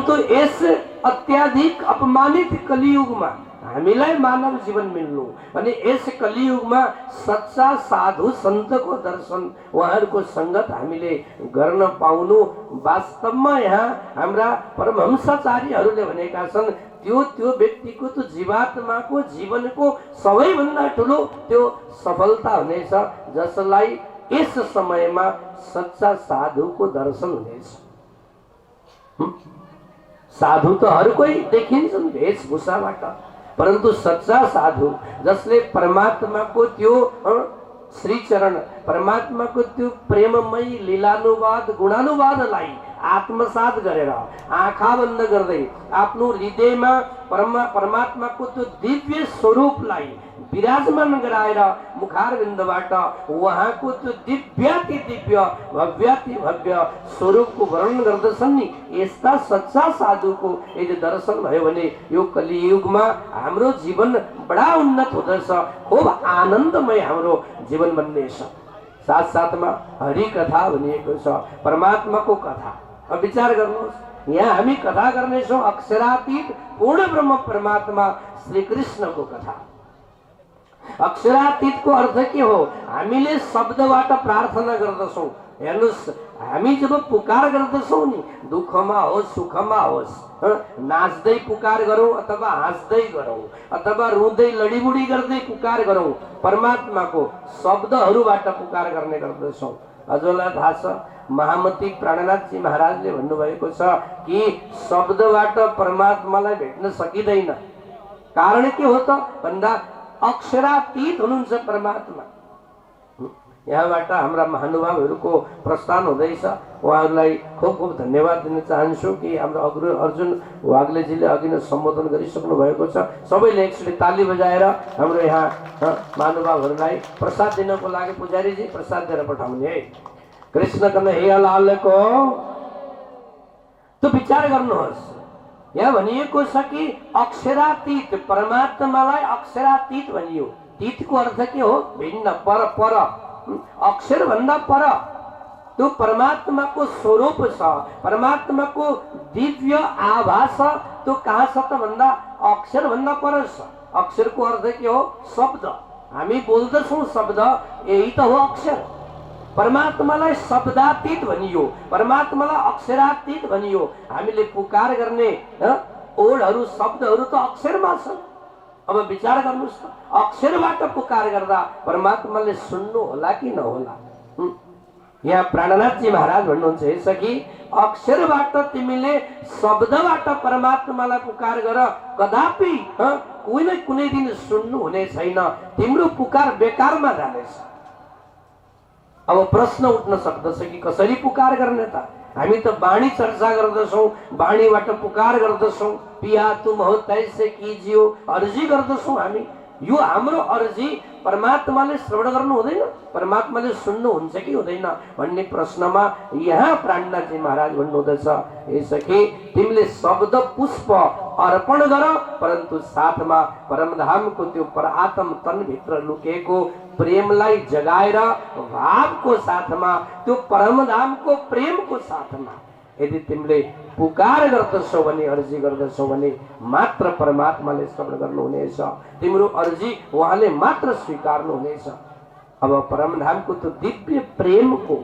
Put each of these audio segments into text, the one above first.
परन्तु यस अत्याधिक अपमानित कलियुगमा हामीलाई मानव जीवन मिल्नु अनि यस कलियुगमा सच्चा साधु सन्तको दर्शन उहाँहरूको संगत हामीले गर्न पाउनु वास्तवमा यहाँ हाम्रा परमहंसाचार्यहरूले भनेका छन् त्यो व्यक्तिको त्यो जीवात्माको जीवनको सबैभन्दा ठुलो त्यो सफलता हुनेछ जसलाई यस समयमा सच्चा साधुको दर्शन हुनेछ। साधु त हर कोही देखिन्छन् वेशभूषाबाट, परन्तु सच्चा साधु जसले परमात्माको त्यो श्रीचरण परमात्माको त्यो प्रेममय लीलानुवाद गुणानुवादलाई आत्मसात गरेर आँखा बन्द गर्दै आफ्नो हृदयमा परमात्माको त्यो दिव्य स्वरूपलाई विराजमान गराएर मुखारविन्दबाट उहाँको त्यो दिव्याति दिव्य भव्याति भव्य स्वरूपको वर्णन गर्दछन् नि। यस्ता सच्चा साधुको यदि दर्शन भयो भने यो कलियुगमा हाम्रो जीवन बडा उन्नत हुँदछ, खूब आनन्दमय हाम्रो जीवन बन्नेछ। साथ साथमा हरि कथा भनिएको छ, परमात्माको कथा। अब विचार गर्नुहोस्, यहाँ हामी कथा गर्नेछौँ अक्षरातीत पूर्ण ब्रह्म परमात्मा श्री कृष्णको कथा। अक्षरातीतको अर्थ के हो? हामीले शब्दबाट प्रार्थना गर्दछौँ। हेर्नुहोस्, हामी जब पुकार गर्दछौँ नि, दुःखमा होस् सुखमा होस्, नाच्दै पुकार गरौँ अथवा हाँस्दै गरौँ अथवा रुँदै लडीबुडी गर्दै पुकार गरौँ, परमात्माको शब्दहरूबाट पुकार गर्ने गर्दछौँ। हजुरलाई थाहा छ, महामती प्राणनाथजी महाराजले भन्नुभएको छ कि शब्दबाट परमात्मालाई भेट्न सकिँदैन। कारण के हो त भन्दा अक्षरातीत हुनुहुन्छ परमात्मा। यहाँबाट हाम्रा महानुभावहरूको प्रस्थान हुँदैछ, उहाँहरूलाई खूब खूब धन्यवाद दिन चाहन्छु कि हाम्रो अग्रु अर्जुन वाग्लेजीले अघि नै सम्बोधन गरिसक्नु भएको छ। सबैले एकचोटि ताली बजाएर हाम्रो यहाँ महानुभावहरूलाई प्रसाद दिनको लागि पुजारीजी प्रसाद दिएर पठाउने है। कृष्ण कन्हैया लालको। तो विचार गर्नुहोस्, यहाँ भनिएको छ कि अक्षरातीत परमात्मालाई अक्षरातीत भनियो। तीतको अर्थ के हो? भिन्न, पर पर, अक्षर भन्दा पर त्यो परमात्माको स्वरूप छ, परमात्माको दिव्य आभास त्यो कहाँ छ त भन्दा अक्षर भन्दा पर छ। अक्षरको अर्थ के हो? शब्द। हामी बोल्दछौँ शब्द, यही त हो अक्षर। परमात्मालाई शब्दातीत भनियो, परमात्मालाई अक्षरातीत भनियो। हामीले पुकार गर्ने ओडहरू शब्दहरू त अक्षरमा छन्। अब विचार गर्नुहोस् त, अक्षरबाट पुकार गर्दा परमात्माले सुन्नु होला कि नहोला? यहाँ प्राणनाथजी महाराज भन्नुहुन्छ, हे सखी, अक्षरबाट तिमीले शब्दबाट परमात्मालाई पुकार गर, कदापि कुनै दिन सुन्नु हुने छैन, तिम्रो पुकार बेकारमा जानेछ। अब प्रश्न उठ्न सक्दछ कि कसरी पुकार गर्ने त? हामी त वाणी चर्चा गर्दछौँ, वाणीबाट पुकार गर्दछौँ, पिया तुम हो तैसे कीजियो, अर्जी गर्दछौँ हामी। यो हाम्रो अर्जी परमात्माले श्रवण गर्नु हुँदैन, परमात्माले सुन्नु हुन्छ कि हुँदैन भन्ने प्रश्नमा यहाँ प्राणनाथजी महाराज भन्नुहुँदछ, हे सखी, तिमीले शब्द पुष्प अर्पण गर, परन्तु साथमा परमधामको त्यो परात्म तनभित्र लुकेको प्रेमलाई जगाएर भावको साथमा त्यो परमधामको प्रेमको साथमा यदि तिमीले पुकार गर्दछौ भने, अर्जी गर्दछौ भने मात्र परमात्माले श्रवण गर्नुहुनेछ, तिम्रो अर्जी उहाँले मात्र स्वीकार्नुहुनेछ। अब परमधामको त्यो दिव्य प्रेमको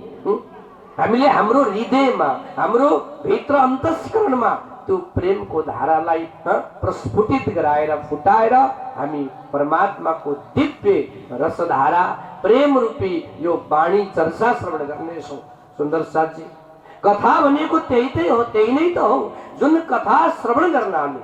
हामीले हाम्रो हृदयमा, हाम्रो भित्र अन्तस्करणमा त्यो प्रेमको धारालाई प्रस्फुटित गराएर फुटाएर हामी परमात्माको दिव्य रसधारा प्रेम रूपी यो वाणी चर्चा श्रवण गर्नेछौँ। सुन्दर साथजी, कथा भनेको त्यही हो, त्यही नै त हो जुन कथा श्रवण गर्नाले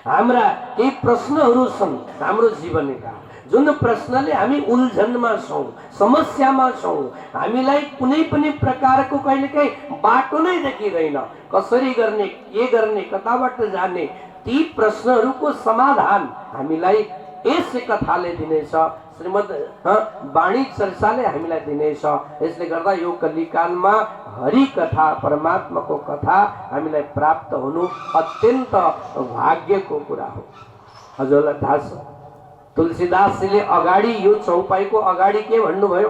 हाम्रा केही प्रश्नहरू छन् हाम्रो जीवनका, जुन प्रश्नले हामी उल्झनमा छौँ, समस्यामा छौँ, हामीलाई कुनै पनि प्रकारको कहिलेकाहीँ बाटो नै देखिँदैन, कसरी गर्ने, के गर्ने, कताबाट जाने, ती प्रश्नहरूको समाधान हामीलाई यस कथाले दिनेछ, श्रीमद् वाणी चर्चाले हामीलाई दिनेछ। यसले गर्दा यो कलिकालमा हरि कथा, परमात्माको कथा हामीलाई प्राप्त हुनु अत्यन्त भाग्यको कुरा हो। हजुरलाई थाहा छ, तुलसीदासजीले अगाडि यो चौपाईको अगाडि के भन्नुभयो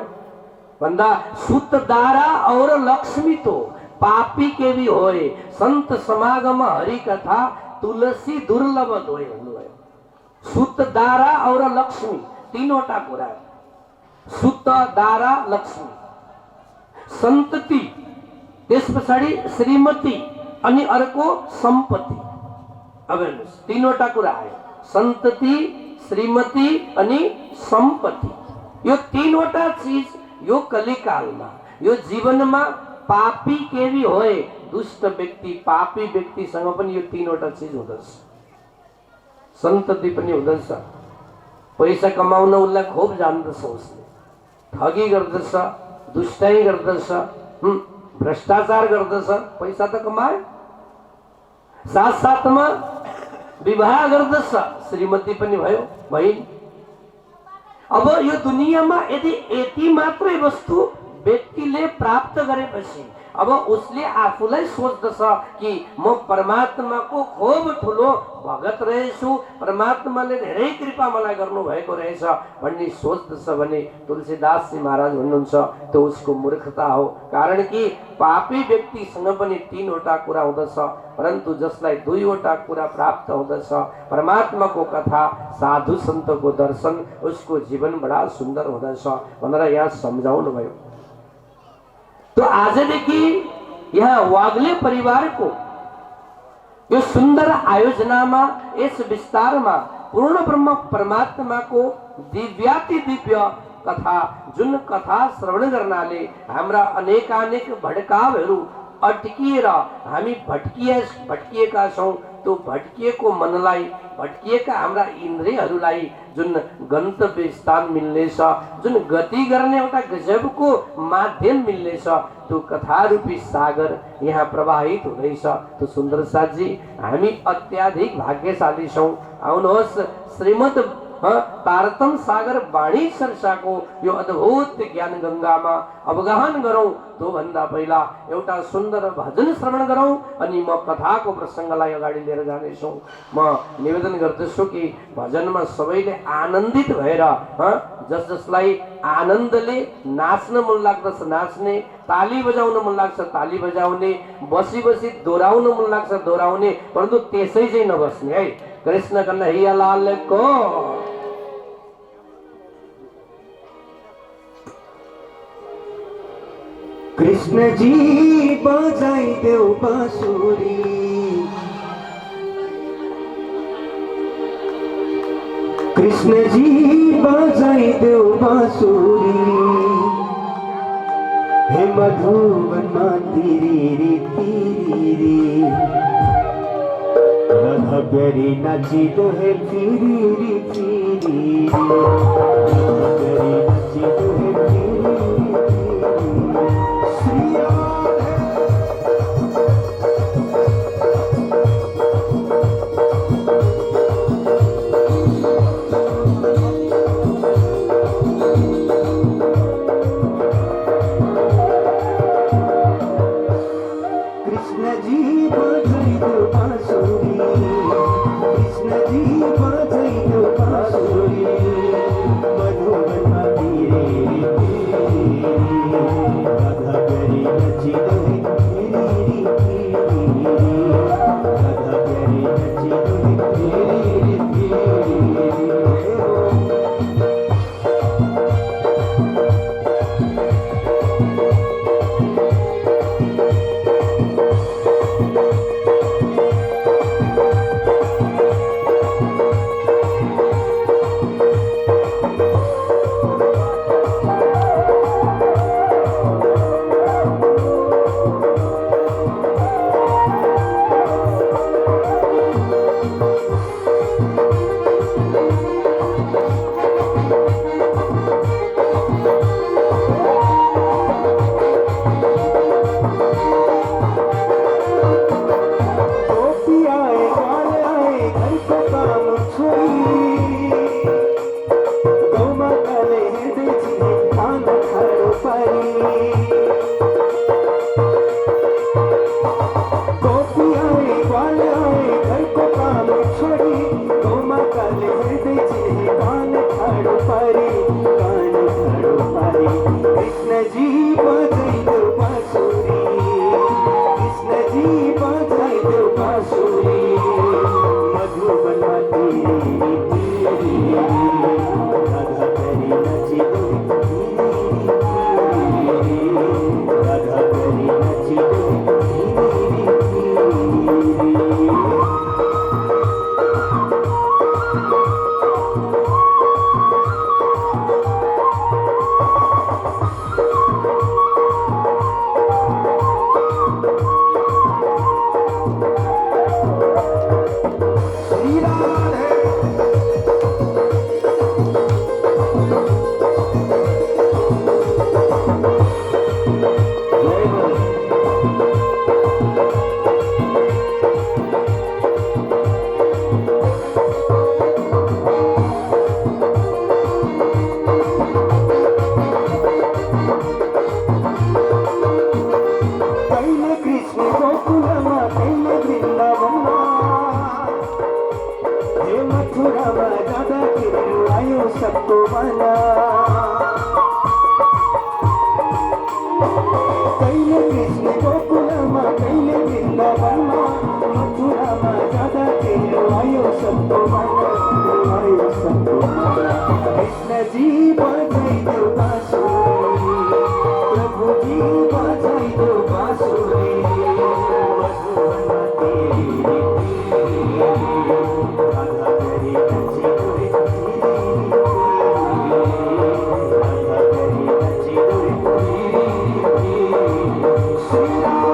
भन्दा, सुतदारा और लक्ष्मी तो पापी केवी होय संत समागम हरि कथा तुलसी दुर्लभ होय भन्नुभयो। सुत दारा और लक्ष्मी तीनवटा कुरा, सुत दारा लक्ष्मी, सन्तति त्यस पछाडि श्रीमती अनि अर्को सम्पत्ति। अब हेर्नुस् तीनवटा कुरा आयो, सन्तति श्रीमती अनि सम्पत्ति। यो तीनवटा चीज यो कलिकालमा यो जीवनमा पापी केवी होय दुष्ट व्यक्ति पापी व्यक्तिसँग पनि यो तीनवटा चीज हुँदछ। सन्तति पनि हुँदछ, पैसा कमाउन उसलाई खूब जान्दछ, उसले ठगी गर्दछ, दुष्टाइ गर्दछ, भ्रष्टाचार गर्दछ, पैसा त कमाए, साथ साथमा विवाह गर्दछ, श्रीमती पनि भयो भइन्। अब यो दुनियाँमा यदि यति मात्रै वस्तु व्यक्तिले प्राप्त गरेपछि अब उसले आफूलाई सोच्दछ कि म परमात्माको खूब ठुलो भगत रहेछु, परमात्माले धेरै कृपा मलाई गर्नु भएको रहेछ भन्ने सोच्दछ भने तुलसीदास जी महाराज भन्नुहुन्छ त्यो उसको मूर्खता हो। कारण कि पापी व्यक्तिसँग पनि तीनवटा कुरा हुँदछ, परन्तु जसलाई दुईवटा कुरा प्राप्त हुँदछ, परमात्माको कथा साधु सन्तको दर्शन, उसको जीवन बडा सुन्दर हुँदछ भनेर यहाँ सम्झाउनु भयो। तो आजदेखि यहाँ वाग्ले परिवारको यो सुन्दर आयोजनामा यस विस्तारमा पूर्ण ब्रह्म परमात्माको दिव्याति दिव्य कथा जुन कथा श्रवण गर्नाले हाम्रा अनेकानेक भड्कावहरू अटकिएर हामी भट्किएका छौँ, त्यो भट्किएको मनलाई भट्किएका हाम्रा इन्द्रियहरूलाई जुन गन्तव्य स्थान मिल्नेछ, जुन गति गर्ने एउटा गजबको माध्यम मिल्नेछ, त्यो कथारूपी सागर यहाँ प्रवाहित हुँदैछ। त्यो सुन्दर साथजी हामी अत्याधिक भाग्यशाली छौँ। आउनुहोस् श्रीमद् तारतम सागर वाणी चर्चाको यो अद्भुत ज्ञान गंगामा अवगाहन गरौँ। त्यो भन्दा पहिला एउटा सुन्दर भजन श्रवण गरौँ अनि म कथाको प्रसङ्गलाई अगाडि लिएर जानेछु। म निवेदन गर्दछु कि भजनमा सबैले आनन्दित भएर जस जसलाई आनन्दले नाच्न मन लाग्दछ नाच्ने, ताली बजाउन मन लाग्छ ताली बजाउने, बसी बसी दोहोऱ्याउन मन लाग्छ दोहोऱ्याउने, परन्तु त्यसै चाहिँ नबस्ने है। कृष्ण कन्हैया लाल को कृष्ण जी बजाइदेऊ बाँसुरी, कृष्ण जी बजाइदेऊ बाँसुरी, हे मधुवनमा तिरी तिरी राधा प्यारी नाचिदो हे फिरी फिरी, राधा प्यारी नाचिदो हे फिरी कृष्ण जी बजाइदेऊ बाँसुरी। सबको माना आयो सबको माना कृष्ण जी बजाई दो बांसुरी प्रभु जी बजाई दो बांसुरी मधुबन तेरी राधा तेरी नची डोरे राधा तेरी नची डोरे श्री राम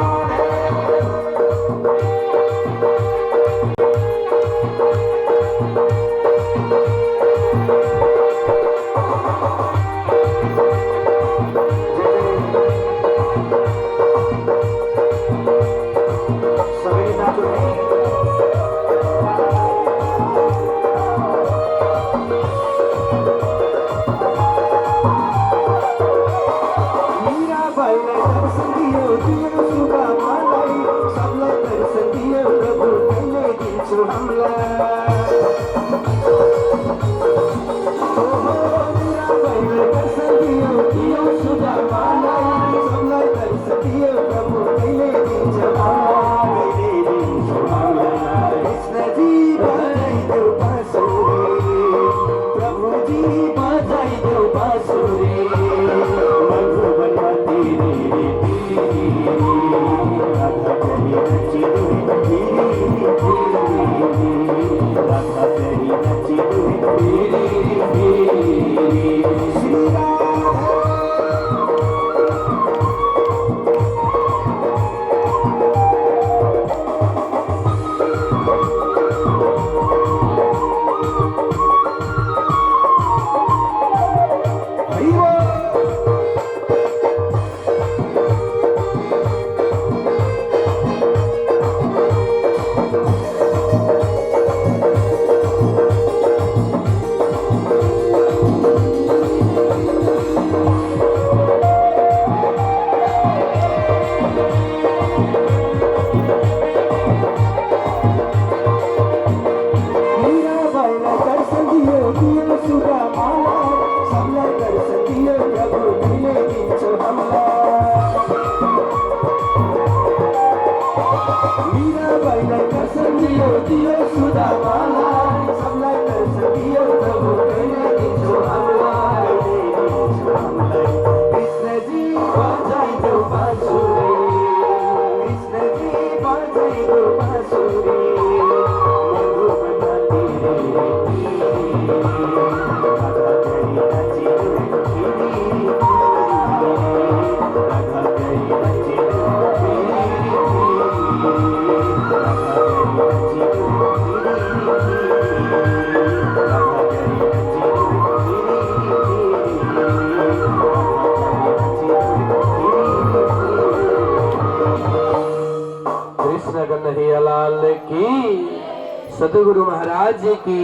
सतगुरु महाराज की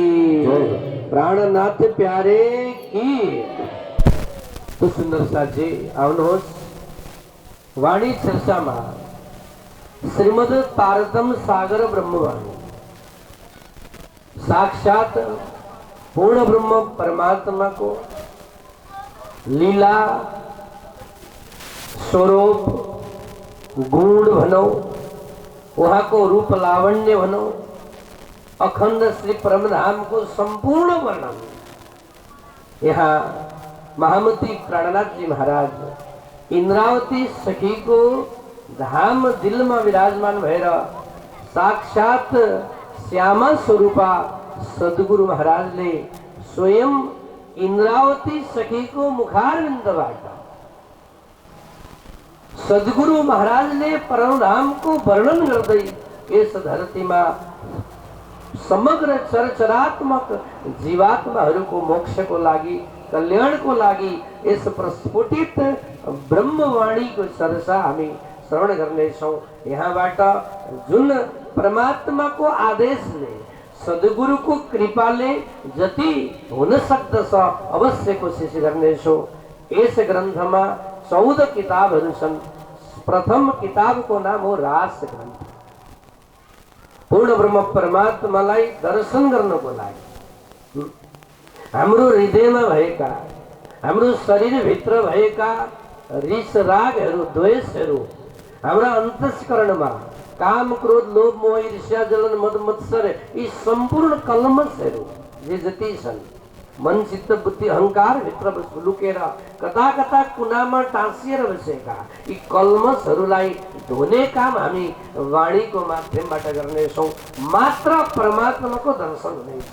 प्राणनाथ प्यारे की। तो सुंदर साजी आवनोस वाणी चर्चा में श्रीमद तारतम सागर ब्रह्मवाणी साक्षात पूर्ण ब्रह्म परमात्मा को लीला स्वरूप गुण बनो, वहां को रूप लावण्य बनो, अखंड श्री परम धाम को संपूर्ण वर्णन यहाँ महामती प्राणनाथ जी महाराज इंद्रावती सखी को धाम दिल में विराजमान भएर साक्षात श्यामा स्वरूपा सद्गुरु महाराज ने स्वयं इंद्रावती सखी को मुखारविंदबाट सद्गुरु महाराज ने परम धाम को वर्णन गर्दै यस धरती में समग्र चरचरात्मक जीवात्माहरूको मोक्षको लागि कल्याणको लागि यस प्रस्फुटित ब्रह्मवाणीको चर्चा हामी श्रवण गर्नेछौँ। यहाँबाट जुन परमात्माको आदेशले सद्गुरुको कृपाले जति हुन सक्दछ अवश्य कोसिस गर्नेछौँ। यस ग्रन्थमा 14 किताबहरू छन्। प्रथम किताबको नाम हो रास ग्रन्थ। पूर्ण ब्रह्म परमात्मालाई दर्शन गर्नको लागि हाम्रो हृदयमा भएका हाम्रो शरीरभित्र भएका रिस रागहरू द्वेषहरू हाम्रा अन्तस्करणमा काम क्रोध लोभ मोह ईर्ष्या जलन मद मत्सर यी सम्पूर्ण कलमसहरू जे जति छन् मन चित्त बुद्धि अहंकार भित्र लुकेर कता कता कुनामा टाँसिएर बसेका यी कलमसहरूलाई धोने काम हामी वाणीको माध्यमबाट गर्नेछौँ। मात्र परमात्माको दर्शन हुनेछ।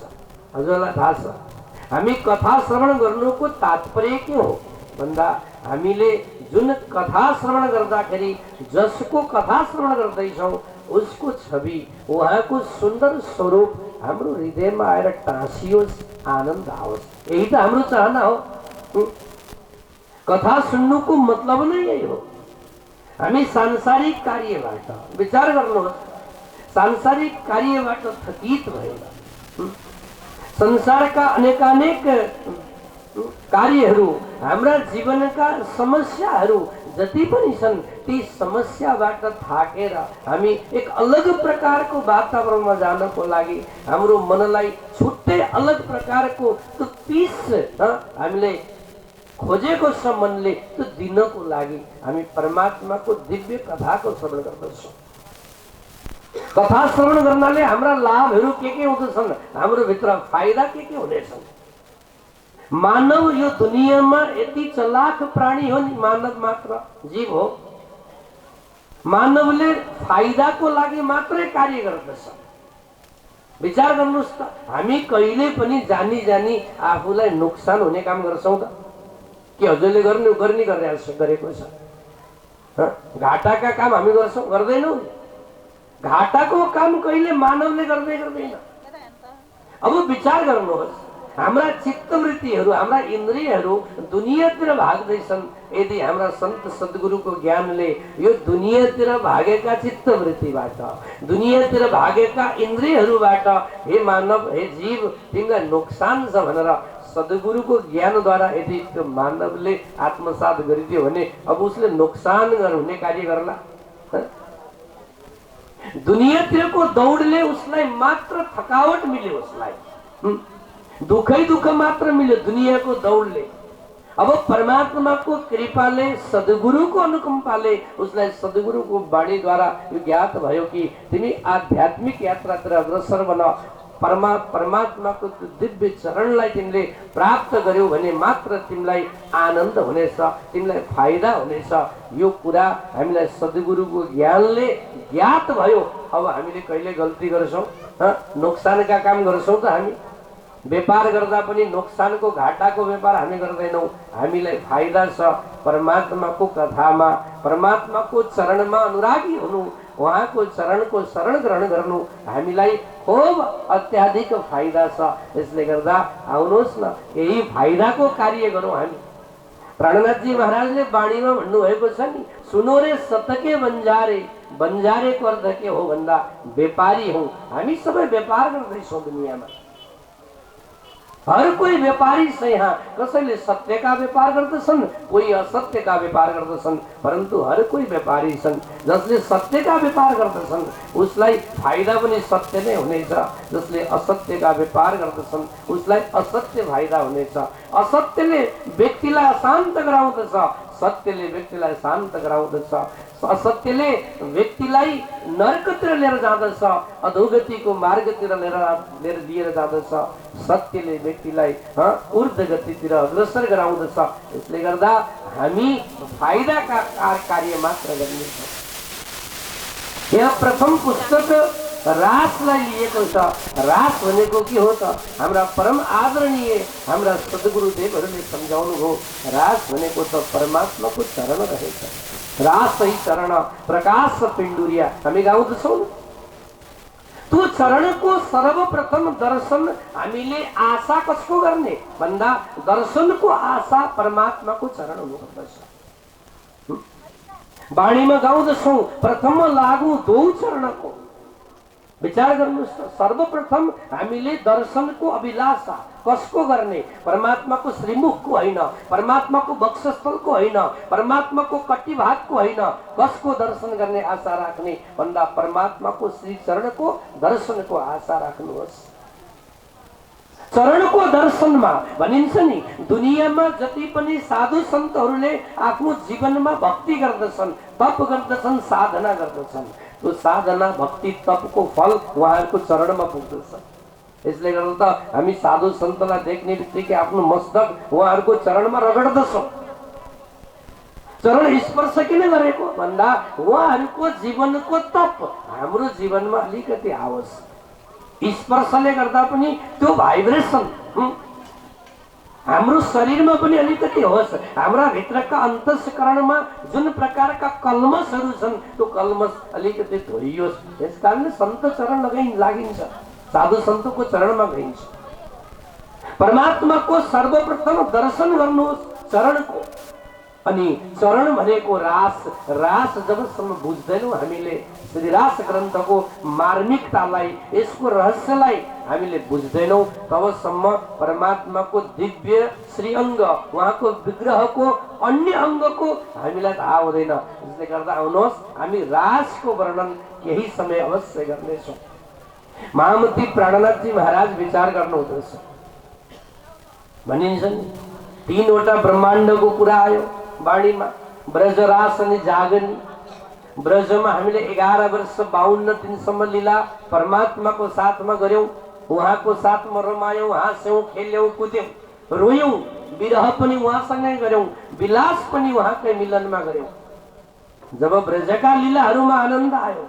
हजुरलाई थाहा छ हामी कथा श्रवण गर्नुको तात्पर्य के हो भन्दा हामीले जुन कथा श्रवण गर्दाखेरि जसको कथा श्रवण गर्दैछौँ उसको छवि उहाँको सुन्दर स्वरूप हाम्रो हृदयमा आएर टाँसियोस्, आनन्द आओस्, यही त हाम्रो चाहना हो। कथा सुन्नुको मतलब नै यही हो। हामी सांसारिक कार्यबाट विचार गर्नुहोस्, सांसारिक कार्यबाट थकित भएर संसारका अनेकानेक कार्यहरू हाम्रा जीवनका समस्याहरू जति पनि छन् ती समस्याबाट थाकेर हामी एक अलग प्रकारको वातावरणमा जानको लागि हाम्रो मनलाई छुट्टै अलग प्रकारको त्यो पिस हामीले खोजेको छ। मनले त्यो दिनको लागि हामी परमात्माको दिव्य कथाको श्रवण गर्दछौँ। कथा श्रवण गर्नाले हाम्रा लाभहरू के हुँदछन्, हाम्रो भित्र फाइदा के हुनेछन्। मानव यो दुनियाँमा यति चलाक प्राणी हो नि, मानव मात्र जीव हो। मानवले फाइदाको लागि मात्रै कार्य गर्दछ। विचार गर्नुहोस् त, हामी कहिले पनि जानी जानी आफूलाई नोक्सान हुने काम गर्छौँ त के हजुरले गरेको छ? घाटाका काम हामी गर्छौँ, गर्दैनौँ। घाटाको काम कहिले मानवले गर्दैन। अब विचार गर्नुहोस्, हाम्रा चित्तवृत्तिहरू हाम्रा इन्द्रियहरू दुनियाँतिर भाग्दैछन्। यदि हाम्रा सन्त सद्गुरुको ज्ञानले यो दुनियाँतिर भागेका चित्तवृत्तिबाट दुनियाँतिर भागेका इन्द्रियहरूबाट हे मानव हे जीव तिमीलाई नोक्सान छ भनेर सद्गुरुको ज्ञानद्वारा यदि त्यो मानवले आत्मसात गरिदियो भने अब उसले नोक्सान हुने कार्य गर्ला। दुनियाँतिरको दौडले उसलाई मात्र थकावट मिल्यो, उसलाई दुखै दुख मात्र मिल्यो दुनियाँको दौडले। अब परमात्माको कृपाले सद्गुरुको अनुकम्पाले उसलाई सद्गुरुको वाणीद्वारा यो ज्ञात भयो कि तिमी आध्यात्मिक यात्रातिर अग्रसर बन, परमात्माको दिव्य चरणलाई तिमीले प्राप्त गर्यौ भने मात्र तिमीलाई आनन्द हुनेछ, तिमीलाई फाइदा हुनेछ। यो कुरा हामीलाई सद्गुरुको ज्ञानले ज्ञात भयो। अब हामीले कहिले गल्ती गर्छौँ, नोक्सानका काम गर्छौँ त हामी। व्यापार गर्दा पनि नोक्सानको घाटाको व्यापार हामी गर्दैनौँ। हामीलाई फाइदा छ परमात्माको कथामा, परमात्माको चरणमा अनुरागी हुनु, उहाँको चरणको शरण ग्रहण गर्नु हामीलाई खूब अत्याधिक फाइदा छ। यसले गर्दा आउनुहोस् न यही फाइदाको कार्य गरौँ हामी। प्राणनाथजी महाराजले वाणीमा भन्नुभएको छ नि, सुनो रे सतके बन्जारे, बन्जारेको अर्थ के हो भन्दा व्यापारी हौँ। हामी सबै व्यापार गर्दैछौँ दुनियाँमा। हर कोही व्यापारी छ यहाँ। कसैले सत्यका व्यापार गर्दछन्, कोही असत्यका व्यापार गर्दछन्, परन्तु हर कोही व्यापारी छन्। जसले सत्यका व्यापार गर्दछन् उसलाई फाइदा पनि सत्य नै हुनेछ, जसले असत्यका व्यापार गर्दछन् उसलाई असत्य फाइदा हुनेछ। असत्यले व्यक्तिलाई अशान्त गराउँदछ, सत्यले व्यक्तिलाई शान्त गराउँदछ। असत्यले व्यक्तिलाई नरकतिर लिएर जाँदछ, अधोगतिको मार्गतिर लिएर जाँदछ। सत्यले व्यक्तिलाई ऊर्ध्व गतितिर अग्रसर गराउँदछ। यसले गर्दा हामी फाइदाका कार्य मात्र गर्नेछौँ। यहाँ प्रथम पुस्तक रासलाई लिएको छ। रास भनेको के हो त? हाम्रा परम आदरणीय हाम्रा सद्गुरुदेवहरूले सम्झाउनु हो। रास भनेको त परमात्माको चरण रहेछ। रास ही चरण प्रकाश पिण्डुरिया हामी गाउँदछौँ। त्यो चरणको सर्वप्रथम दर्शन हामीले आशा कसको गर्ने भन्दा दर्शनको आशा परमात्माको चरण हुनुपर्दछ। वाणीमा गाउँदछौँ प्रथम लागु दो चरणको। विचार गर्नुहोस् त, सर्वप्रथम हामीले दर्शनको अभिलाषा कसको गर्ने? परमात्माको श्रीमुखको होइन, परमात्माको वक्षस्थलको होइन, परमात्माको कटिभागको होइन। कसको दर्शन गर्ने आशा राख्ने भन्दा परमात्माको श्री चरणको दर्शनको आशा राख्नुहोस्। चरणको दर्शनमा भनिन्छ नि, दुनियाँमा जति पनि साधु सन्तहरूले आफ्नो जीवनमा भक्ति गर्दछन्, तप गर्दछन्, साधना गर्दछन्, त्यो साधना भक्ति तपको फल उहाँहरूको चरणमा पुग्दछ। यसले गर्दा त हामी साधु सन्तलाई देख्ने बित्तिकै आफ्नो मस्तक उहाँहरूको चरणमा रगड्दछौँ। चरण स्पर्श किन गरेको भन्दा उहाँहरूको जीवनको तप हाम्रो जीवनमा अलिकति आओस्। स्पर्शले गर्दा पनि त्यो भाइब्रेसन हाम्रो शरीरमा पनि अलिकति होस्, हाम्रा भित्रका अन्तस्करणमा जुन प्रकारका कल्मसहरू छन् त्यो कल्मस अलिकति धोइयोस्। यस कारणले सन्त चरण लागिन्छ, साधु सन्तको चरणमा गइन्छ। परमात्माको सर्वप्रथम दर्शन गर्नुहोस् चरणको। अनि चरण भनेको रास, रास जबसम्म बुझ्दैनौँ हामीले श्री रास ग्रन्थको मार्मिकतालाई, यसको रहस्यलाई हामीले बुझ्दैनौँ, तबसम्म परमात्माको दिव्य श्री अङ्ग, उहाँको विग्रहको अन्य अङ्गको हामीलाई थाहा हुँदैन। यसले गर्दा आउनुहोस् हामी रासको वर्णन केही समय अवश्य गर्नेछौँ। महामती प्राणनाथजी महाराज विचार गर्नुहुँदैछ। भनिन्छ नि 3वटा ब्रह्माण्डको कुरा आयो वाणीमा, ब्रजरास अनि जागनी। ब्रजमा हामीले 11 वर्ष 52 दिनसम्म लीला परमात्माको साथमा गर्यौं, उहाँको साथमा रमायौं, हाँस्यौं, खेल्यौं, कुद्यौं, रोयौं, विरह पनि उहाँसँगै गर्यौं, विलास पनि उहाँकै मिलनमा गर्यौं। जब ब्रजका लीलाहरूमा आनन्द आयो,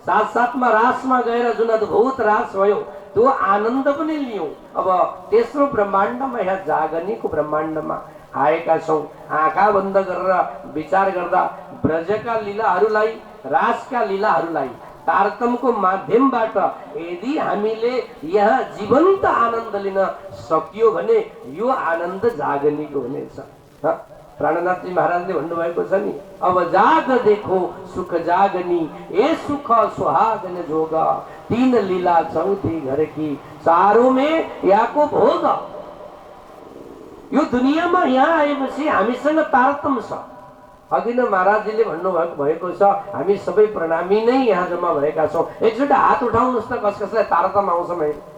साथ साथमा रासमा गएर जुन अद्भुत रास भयो त्यो आनन्द पनि लियौं। अब तेस्रो ब्रह्माण्डमा, यहाँ जागनीको ब्रह्माण्डमा आएका छौँ। आँखा बन्द गरेर विचार गर्दा ब्रजका लीलाहरूलाई, रासका लीलाहरूलाई तारतम्यको माध्यमबाट यदि हामीले यहाँ जीवन्त आनन्द लिन सकियो भने यो आनन्द जागनीको हुनेछ। प्राणनाथजी महाराजले भन्नुभएको छ नि, अब जाग देखो सुख जागनी, ए सुख सुहागन जोग, 3 लीला चौथी घर की, चारों में यहाँको भोग। यो दुनियाँमा यहाँ आएपछि हामीसँग तारतम्य छ। अघि नै महाराजजीले भन्नुभएको छ हामी सबै प्रणामी नै यहाँ जम्मा भएका छौँ। एकचोटि हात उठाउनुहोस् त कस कसलाई तारतम्य आउँछ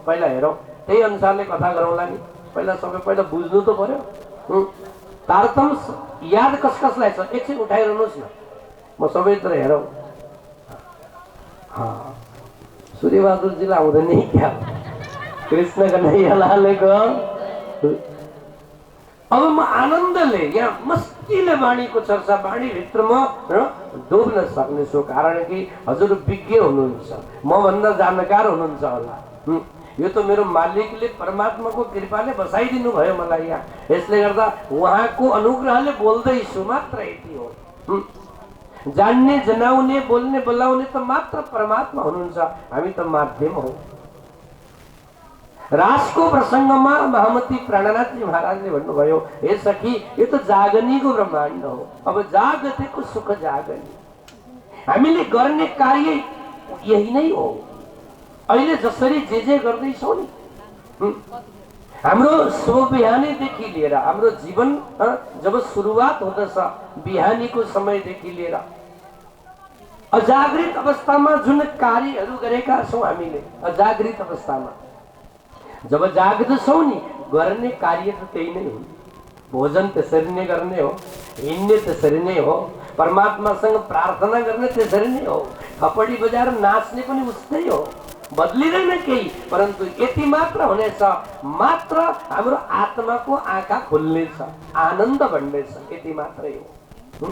पहिला हेरौँ, त्यही अनुसारले कथा गरौँला नि। पहिला बुझ्नु त पर्यो। तारतम्य याद कस कसलाई छ एकछिन उठाइरहनुहोस् न, म सबैतिर हेरौँ। सूर्यबहादुरजीलाई आउँदैन नि क्या, कृष्ण कन्हैयालालको। अब म आनन्दले यहाँ मस्तीले वाणीको चर्चा, वाणीभित्र म डुब्न सक्नेछु, कारण कि हजुर विज्ञ हुनुहुन्छ, म भन्दा जानकार हुनुहुन्छ होला। यो त मेरो मालिकले परमात्माको कृपाले बसाइदिनु भयो मलाई यहाँ। यसले गर्दा उहाँको अनुग्रहले बोल्दैछु मात्र, यति हो। जान्ने, जनाउने, बोल्ने, बोलाउने त मात्र परमात्मा हुनुहुन्छ, हामी त माध्यम हौ। रासको प्रसङ्गमा महामती प्राणनाथजी महाराजले भन्नुभयो, हे सखी यो त जागनीको ब्रह्माण्ड हो। अब जागतेको सुख जागनी, हामीले गर्ने कार्य यही नै हो। अहिले जसरी जे गर्दैछौँ नि, हाम्रो शुभ बिहानीदेखि लिएर हाम्रो जीवन जब सुरुवात हुँदछ, बिहानीको समयदेखि लिएर अजागृत अवस्थामा जुन कार्यहरू गरेका छौँ हामीले, अजागृत अवस्थामा जब जाग्दछौँ नि, गर्ने कार्य त त्यही नै हो। भोजन त्यसरी नै गर्ने हो, हिँड्ने त्यसरी नै हो, परमात्मासँग प्रार्थना गर्ने त्यसरी नै हो, थपडी बजाएर नाच्ने पनि उस्तै हो, बदलिँदैन केही। परन्तु यति मात्र हुनेछ, मात्र हाम्रो आत्माको आँखा खुल्नेछ, आनन्द बढ्नेछ, यति मात्रै हो।